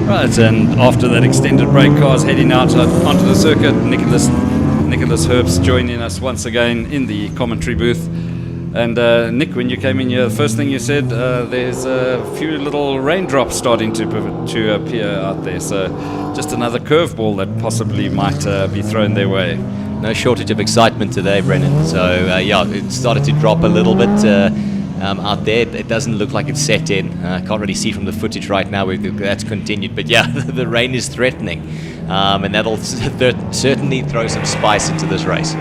Right, and after that extended break, cars heading out onto the circuit. Nicholas Herbst joining us once again in the commentary booth. And Nick, when you came in here, the first thing you said, there's a few little raindrops starting to appear out there. So just another curveball that possibly might be thrown their way. No shortage of excitement today, Brennan. So yeah, it started to drop a little bit out there. It doesn't look like it's set in. Can't really see from the footage right now whether that's continued. But yeah, the rain is threatening, and that'll certainly throw some spice into this race.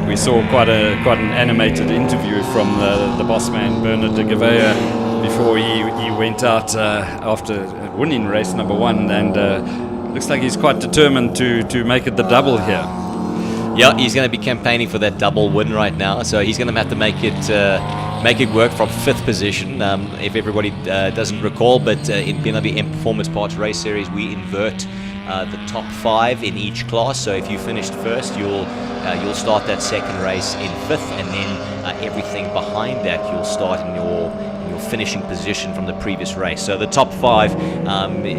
We saw quite an animated interview from the boss man, Bernard de Gavea, before he went out after winning race number 1, and looks like he's quite determined to make it the double here. Yeah, he's going to be campaigning for that double win right now, so he's going to have to make it work from 5th position. If everybody doesn't recall, but in BMW M Performance Parts Race Series, we invert the top 5 in each class. So if you finished first, you'll start that second race in 5th, and then everything behind that you'll start in your finishing position from the previous race. So the top 5,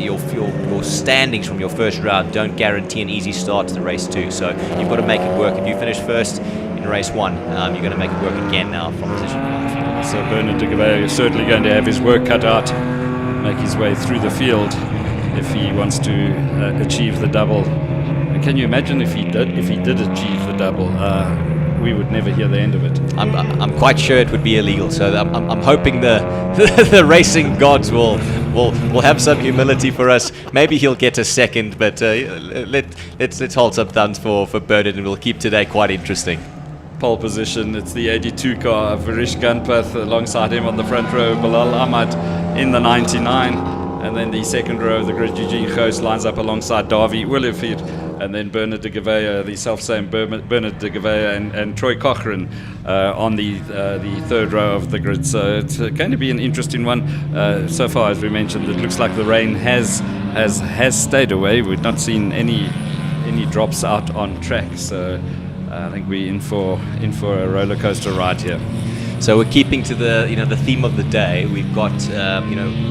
your standings from your first round don't guarantee an easy start to the race 2. So you've got to make it work. If you finish first in race 1, you're going to make it work again now from position 5. So Bernard de Gavea is certainly going to have his work cut out, make his way through the field if he wants to achieve the double. And can you imagine if he did achieve the double? We would never hear the end of it. I'm quite sure it would be illegal. So I'm hoping the racing gods will have some humility for us. Maybe he'll get a second, but let's hold some thumbs for Bernard, and we'll keep today quite interesting. Pole position, it's the 82 car, Varish Ganpath alongside him on the front row, Bilal Ahmad in the 99, and then the second row, the Grid Eugene Ghost lines up alongside Davy Willefeed, and then Bernard de Gavea, the self-same Bernard de Gavea and Troy Cochrane on the third row of the grid. So it's going to be an interesting one. So far, as we mentioned, it looks like the rain has stayed away. We've not seen any drops out on track. So I think we're in for a roller coaster ride here. So we're keeping to the theme of the day. We've got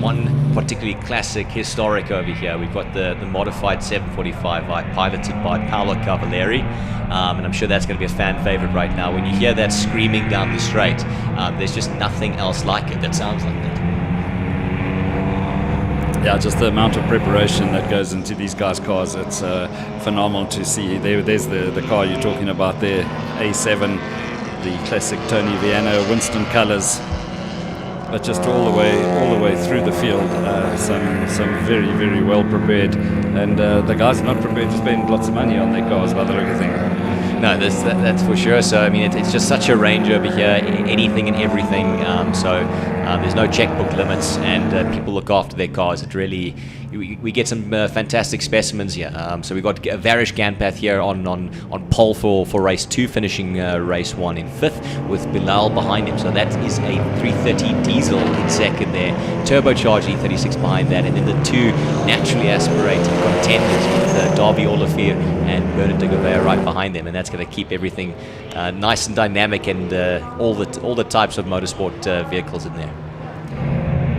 one particularly classic historic over here. We've got the modified 745i piloted by Paolo Cavalieri, and I'm sure that's going to be a fan favorite right now. When you hear that screaming down the straight, there's just nothing else like it that sounds like it. Yeah, just the amount of preparation that goes into these guys' cars, it's phenomenal to see. There's the car you're talking about there, A7, the classic Tony Viano, Winston colours, but just all the way through the field, some very, very well prepared, and the guys are not prepared to spend lots of money on their cars by the look of things. No, that's for sure. So I mean, it's just such a range over here, anything and everything. There's no checkbook limits, and people look after their cars. It really, we get some fantastic specimens here. So we've got Varish Ganpath here on pole for race 2, finishing race 1 in 5th, with Bilal behind him. So that is a 330 diesel in second there, turbocharged E36 behind that, and then the 2 naturally aspirated contenders with Davy Olafir and Bernard de Gavea right behind them, and that's going to keep everything nice and dynamic, and all the types of motorsport vehicles in there.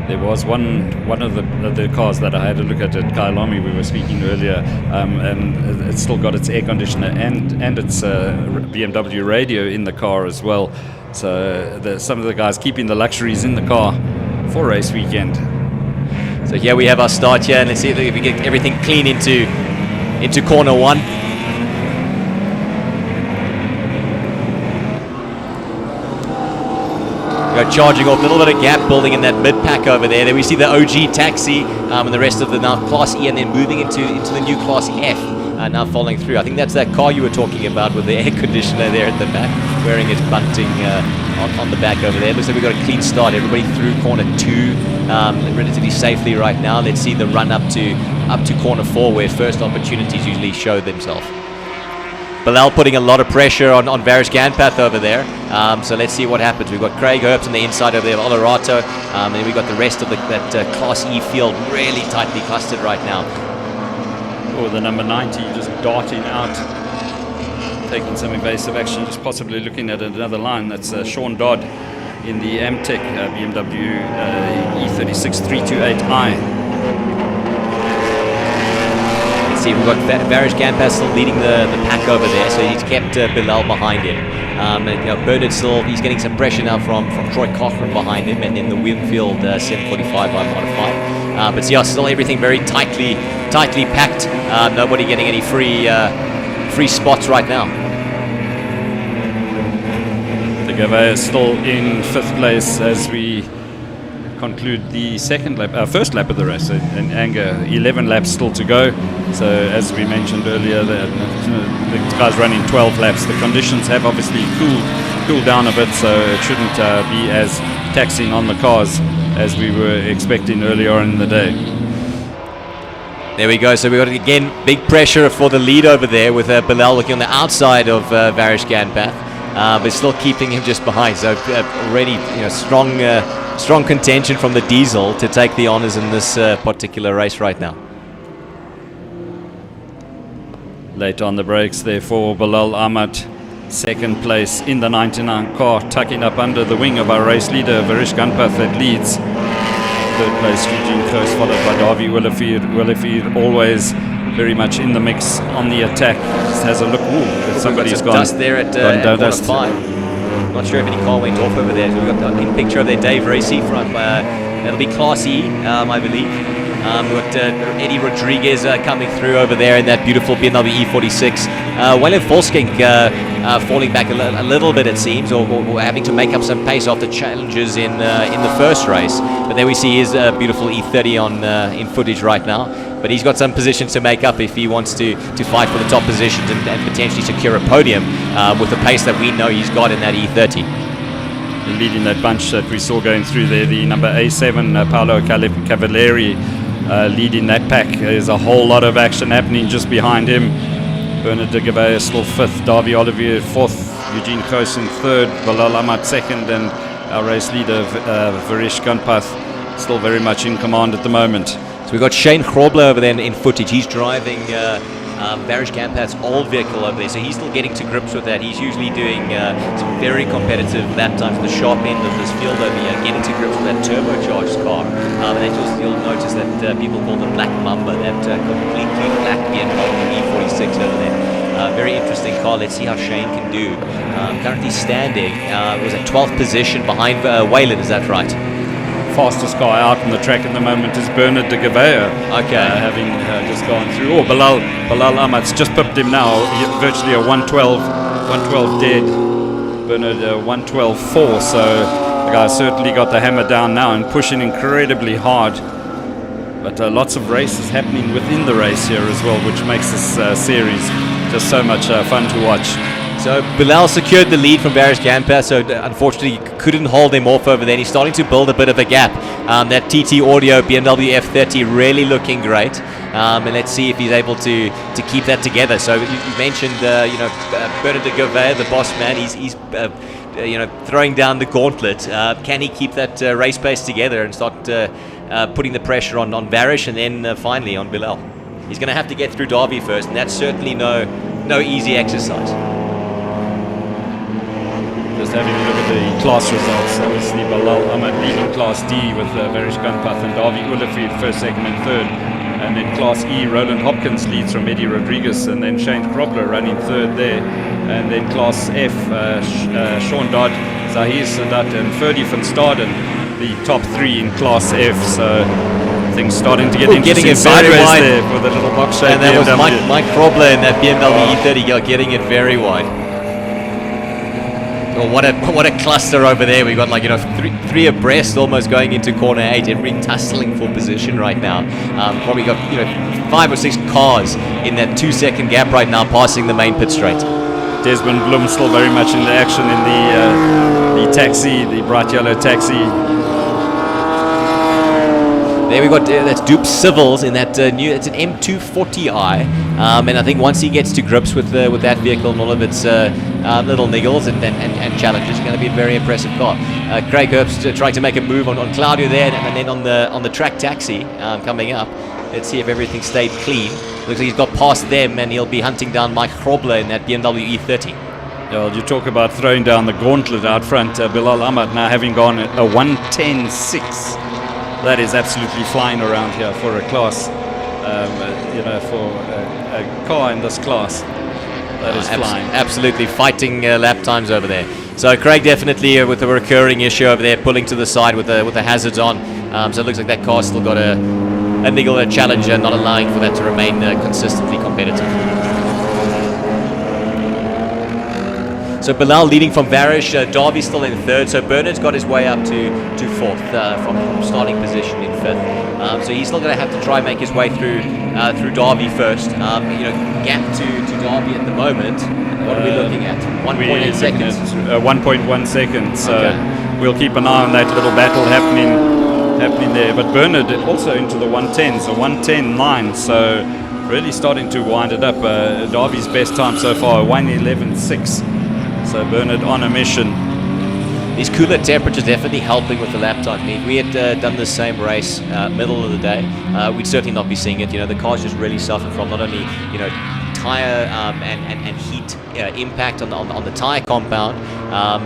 There was one of the cars that I had a look at Kyalami, we were speaking earlier, and it's still got its air conditioner and its BMW radio in the car as well. So some of the guys keeping the luxuries in the car for race weekend. So here we have our start here, and let's see if we get everything clean into corner 1. Charging off, a little bit of gap building in that mid-pack over there. Then we see the OG taxi and the rest of the now Class E, and then moving into the new Class F, now following through. I think that's that car you were talking about with the air conditioner there at the back, wearing its bunting on the back over there. Looks like we've got a clean start. Everybody through corner 2 relatively safely right now. Let's see the run up to corner 4, where first opportunities usually show themselves. Bilal putting a lot of pressure on Varish Ganpath over there. So let's see what happens. We've got Craig Herbst on the inside over there, Olerato, and then we've got the rest of that Class E field really tightly clustered right now. Oh, the number 90 just darting out, taking some evasive action, just possibly looking at another line. That's Sean Dodd in the Amtech BMW E36 328i. let's see, we've got Varish Gampas still leading the pack over there, so he's kept Bilal behind him. And, Bernard still, he's getting some pressure now from Troy Cochran behind him, and then the Winfield 745 unmodified. But yeah, still everything very tightly packed. Nobody getting any free spots right now. De Gavea is still in 5th place as we conclude the first lap of the race in anger. 11 laps still to go. So as we mentioned earlier, the guy's running 12 laps. The conditions have obviously cooled down a bit, so it shouldn't be as taxing on the cars as we were expecting earlier in the day. There we go. So we got again big pressure for the lead over there with Bilal looking on the outside of Varish Ganpath, but still keeping him just behind. So already strong contention from the diesel to take the honours in this particular race right now. Late on the brakes there for Bilal Ahmad, 2nd place in the 99 car, tucking up under the wing of our race leader Varish Ganpath that leads. 3rd place Eugene Kroos, followed by Davy Willefeed, always very much in the mix on the attack. Just has a look. Ooh, somebody's gone. Dust there at corner 5. Not sure if any car went off over there. So we've got a picture of their Dave Racy from that'll be Class E, I believe. We've got Eddie Rodriguez coming through over there in that beautiful BMW E46. Wayland Volskink falling back a little bit, it seems, or having to make up some pace after challenges in the first race. But there we see his beautiful E30 on in footage right now. But he's got some positions to make up if he wants to fight for the top positions and potentially secure a podium with the pace that we know he's got in that E30. Leading that bunch that we saw going through there, the number A7, Paolo Cavalieri, leading that pack. There's a whole lot of action happening just behind him. Bernard de Gavea still 5th, Davy Olivier 4th, Eugene Kroos in 3rd, Bilal Ahmad 2nd, and our race leader Varish Ganpath still very much in command at the moment. So we've got Shane Grobler over there in footage. He's driving Varish Ganpath's old vehicle over there, so he's still getting to grips with that. He's usually doing some very competitive lap times at the sharp end of this field over here, getting to grips with that turbocharged car. And then you'll notice that people call the Black Mamba, that completely black BMW E46 over there. Very interesting car. Let's see how Shane can do. Currently standing, was at 12th position behind Wayland, is that right? Fastest car out on the track at the moment is Bernard de Gavea. Okay. Having just gone through. Oh, Bilal Ahmad's just pipped him now. Virtually a 112 dead. Bernard 112.4. So the guy's certainly got the hammer down now and pushing incredibly hard. But lots of races happening within the race here as well, which makes this series just so much fun to watch. So Bilal secured the lead from Varish Ganpath, so unfortunately couldn't hold him off over there. He's starting to build a bit of a gap. That TT Audio BMW F30 really looking great, and let's see if he's able to keep that together. So you mentioned Bernard de Gavea, the boss man. He's throwing down the gauntlet. Can he keep that race pace together and start putting the pressure on Varish and then finally on Bilal? He's going to have to get through Davy first, and that's certainly no easy exercise. Just having a look at the class results. Obviously, Bilal Ahmad leading Class D with Varish Ganpath and Davy Willefeed 1st, 2nd, and 3rd. And then Class E, Roland Hopkins leads from Eddie Rodriguez, and then Shane Grobler running 3rd there. And then Class F, Sean Dodd, Zahir Sadat, and Ferdy van Staden, the top 3 in Class F. So things starting to get interesting sideways there for the little box shape. And that was Mike Grobler in that BMW E30 getting it very wide. Oh, what a cluster over there. We've got three abreast almost going into corner 8. Everybody tussling for position right now. Probably got 5 or 6 cars in that 2-second gap right now passing the main pit straight. Desmond Bloom still very much in the action in the taxi, the bright yellow taxi. There we got that's Dupe Civils in that it's an M240i, and I think once he gets to grips with that vehicle and all of its little niggles and challenges, it's going to be a very impressive car. Craig Herbst trying to make a move on Claudio there, and then on the track taxi coming up. Let's see if everything stayed clean. Looks like he's got past them, and he'll be hunting down Mike Grobler in that BMW E30. Well, you talk about throwing down the gauntlet out front. Bilal Ahmad now having gone a 110.6. That is absolutely flying around here for a class for a car in this class. That is flying. Absolutely fighting lap times over there. So Craig definitely with a recurring issue over there, pulling to the side with the hazards on. So it looks like that car's still got a niggle, a challenger, not allowing for that to remain consistently competitive. So Bilal leading from Varish, Darby still in third. So Bernard's got his way up to fourth from starting position in fifth. So he's still going to have to try and make his way through Darby first. Gap to Darby at the moment. What are we looking at? 1.8 seconds. 1.1 seconds. So we'll keep an eye on that little battle happening there. But Bernard also into the 110, so 110.9. So really starting to wind it up. Darby's best time so far, 1:11.6. So Bernard on a mission. These cooler temperatures definitely helping with the lap time. I mean, if we had done the same race middle of the day, we'd certainly not be seeing it. The cars just really suffer from not only tire and heat impact on the tire compound,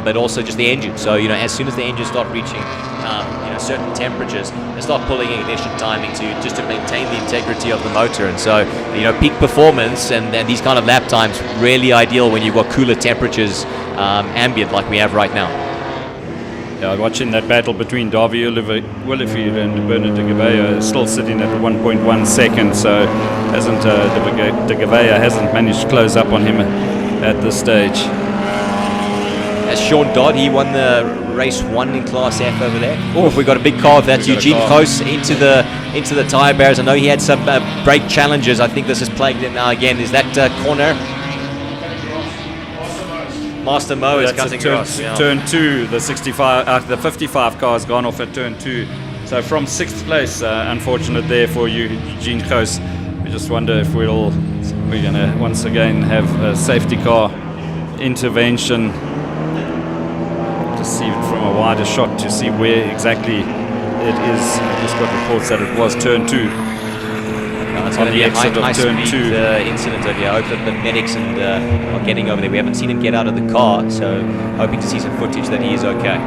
but also just the engine. So as soon as the engines start reaching certain temperatures, they start pulling ignition timing just to maintain the integrity of the motor. And so peak performance and these kind of lap times really ideal when you've got cooler temperatures ambient like we have right now. Yeah, watching that battle between Davy Willefeed and Bernard de Gouveia, still sitting at 1.1 seconds, so de Gouveia hasn't managed to close up on him at this stage. As Sean Dodd, he won the race 1 in Class F over there. Oh, we got a big car. That's Eugene Close into the tyre barriers. I know he had some brake challenges. I think this is plagued him now again. Is that corner? Master Mo is cutting across. Turn 2, the 55 car has gone off at turn 2. So from 6th place, unfortunate there for Eugene Close. We just wonder if we're going to once again have a safety car intervention. See it from a wider shot to see where exactly it is. I just got reports that it was turn 2. It's on the exit of turn 2 incident over here. I hope that the medics are getting over there. We haven't seen him get out of the car, so hoping to see some footage that he is okay.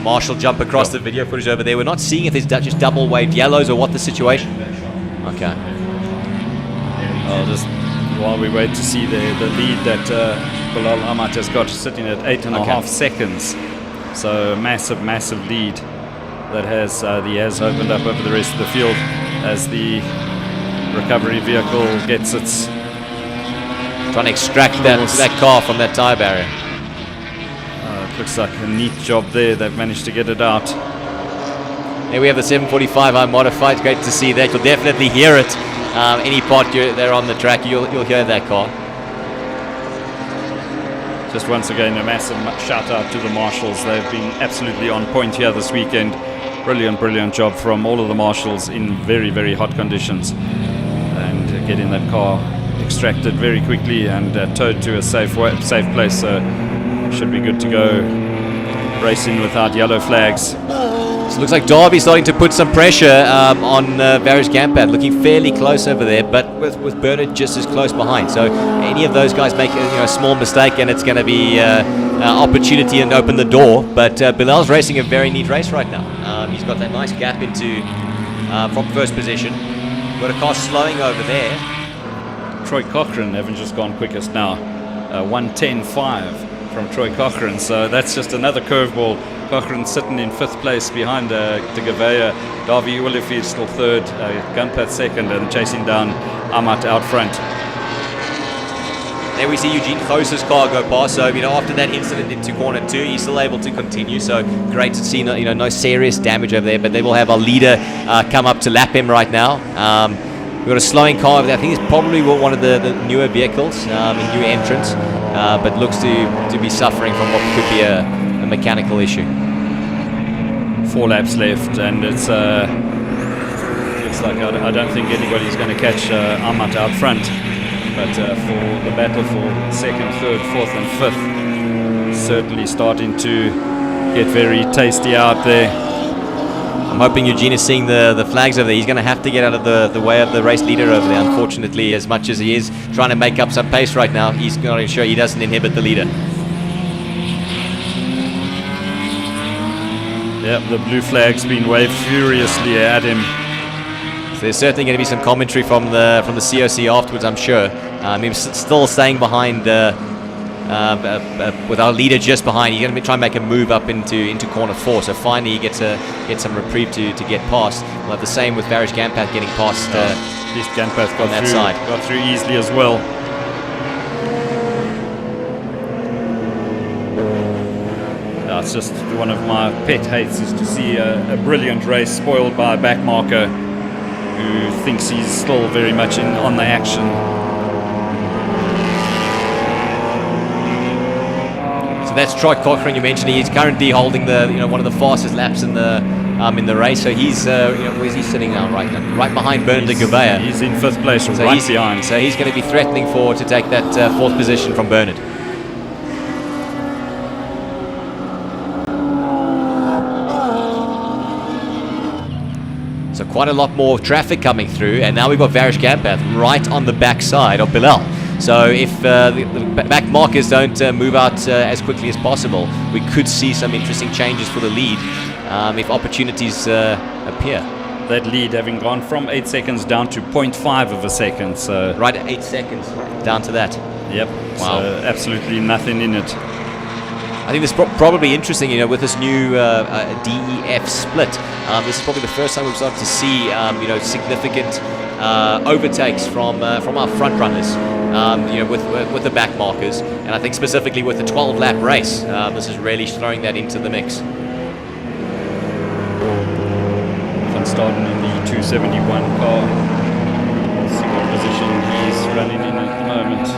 Marshall jump across the video footage over there. We're not seeing if there's just double waved yellows or what the situation. Okay. Just while we wait to see the lead that Bilal Ahmad has got, sitting at 8.5 seconds. So massive lead that he has opened up over the rest of the field as the recovery vehicle gets its trying to extract that car from that tyre barrier. Looks like a neat job there. They've managed to get it out. There we have the 745 unmodified. Great to see that. You'll definitely hear it. Any part they're on the track, you'll hear that car. Just once again, a massive shout out to the marshals. They've been absolutely on point here this weekend. Brilliant job from all of the marshals in very hot conditions, and getting that car extracted very quickly and towed to a safe place. So should be good to go, racing without yellow flags. So it looks like Darby starting to put some pressure on Varish Gampat, looking fairly close over there, but with Bernard just as close behind. So any of those guys make a small mistake and it's going to be opportunity and open the door. But Bilal's racing a very neat race right now. He's got that nice gap into from first position. Got a car slowing over there. Troy Cochrane having just gone quickest now, 1:10.5 from Troy Cochrane. So that's just another curveball. Cochrane sitting in 5th place behind de Gouveia. Davy Willefeed still 3rd, Gunpath 2nd, and chasing down Amat out front. There we see Eugene Khosa's car go past. So after that incident into corner 2, he's still able to continue. So great to see no serious damage over there. But they will have our leader come up to lap him right now. We've got a slowing car over there. I think it's probably one of the newer vehicles, a new entrant, but looks to be suffering from what could be a mechanical issue. 4 laps left, and it's looks like I don't think anybody's going to catch Amat out front. But for the battle for 2nd, 3rd, 4th, and 5th, certainly starting to get very tasty out there. I'm hoping Eugene is seeing the flags over there. He's going to have to get out of the way of the race leader over there. Unfortunately, as much as he is trying to make up some pace right now, he's going to ensure he doesn't inhibit the leader. Yep, the blue flag's been waved furiously at him. So there's certainly going to be some commentary from the COC afterwards, I'm sure. Him still staying behind with our leader just behind. He's going to try and make a move up into corner 4. So finally he gets some reprieve to get past. We'll have the same with Varish Gampath getting past. At least Gampath got through easily as well. It's just one of my pet hates is to see a brilliant race spoiled by a back marker who thinks he's still very much on the action. So that's Troy Cochrane. You mentioned he's currently holding one of the fastest laps in the race. So he's where's he sitting now? Right behind Bernard de Gouveia. He's in 5th place, so right behind. So he's going to be threatening to take that 4th position from Bernard. So quite a lot more traffic coming through, and now we've got Varish Gampath right on the back side of Bilal. So if the back markers don't move out as quickly as possible, we could see some interesting changes for the lead if opportunities appear. That lead having gone from 8 seconds down to 0.5 of a second. So right at 8 seconds, down to that. Yep. Wow. So absolutely nothing in it. I think this is probably interesting, with this new DEF split. This is probably the first time we've started to see, significant overtakes from our front runners, with the back markers, and I think specifically with the 12-lap race, this is really throwing that into the mix. Van Staden in the 271 car. Let's see what position he's running in at the moment.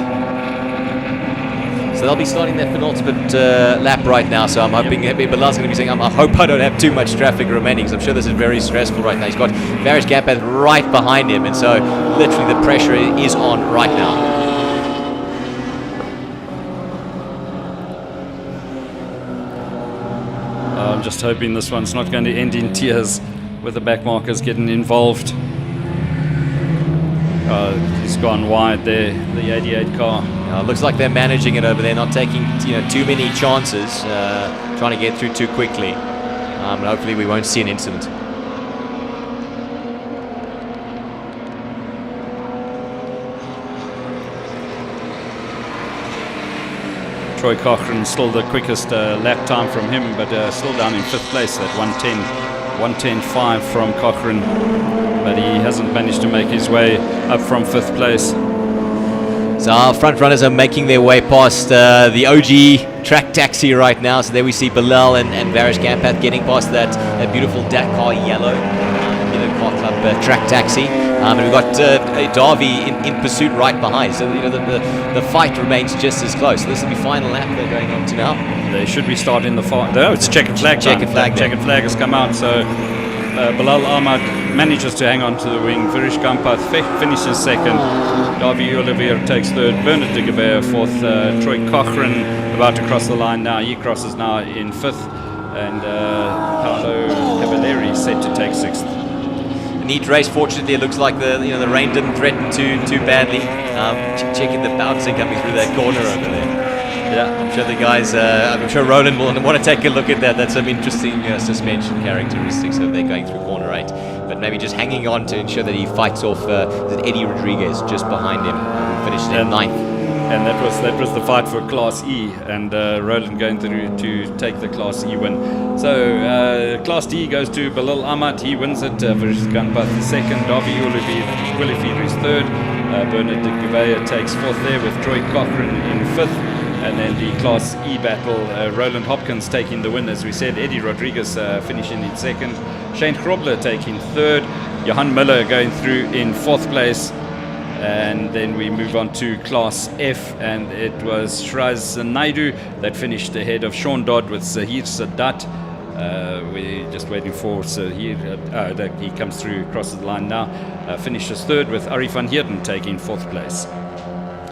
So they'll be starting their penultimate lap right now. So I'm hoping Bilal's going to be saying, I hope I don't have too much traffic remaining, because I'm sure this is very stressful right now. He's got Varish Gampath right behind him, and so literally the pressure is on right now. I'm just hoping this one's not going to end in tears with the back markers getting involved. He's gone wide there, the 88 car. Looks like they're managing it over there, not taking too many chances, trying to get through too quickly. And hopefully we won't see an incident. Troy Cochrane still the quickest lap time from him, but still down in 5th place at 110.5 from Cochrane. But he hasn't managed to make his way up from 5th place. So our front runners are making their way past the OG track taxi right now. So there we see Bilal and Varish Gampath getting past that beautiful Dakar yellow car club track taxi. And we've got Darby in pursuit right behind. So the fight remains just as close. So this is the final lap they're going on to now. They should be starting the fight. No, it's checkered flag time. Checkered flag has come out. So Bilal Ahmad manages to hang on to the wing. Varish Gampath finishes 2nd. Davy Olivier takes 3rd. Bernard de Gouveia 4th. Troy Cochrane about to cross the line now. He crosses now in 5th. And Paolo Cavalieri set to take 6th. A neat race. Fortunately, it looks like the rain didn't threaten too badly. Checking the bouncing coming through that corner over there. Yeah, I'm sure the guys, I'm sure Roland will want to take a look at that. That's some interesting suspension characteristics over there going through corner 8. But maybe just hanging on to ensure that he fights off Eddie Rodriguez just behind him, who finished in 9th. And that was the fight for Class E, and Roland going through to take the Class E win. So Class D goes to Bilal Ahmad. He wins it. Varish Gampath 2nd. Davy Willifeed is 3rd. Bernard de Gouveia takes 4th there with Troy Cochrane in 5th. And then the Class E battle, Roland Hopkins taking the win, as we said. Eddie Rodriguez finishing in 2nd. Shane Grobler taking 3rd. Johan Miller going through in 4th place. And then we move on to Class F, and it was Shraz Naidu that finished ahead of Sean Dodd with Zahir Sadat. We're just waiting for Zahir. He comes through, crosses the line now. Finishes 3rd with Ari van Heerden taking 4th place.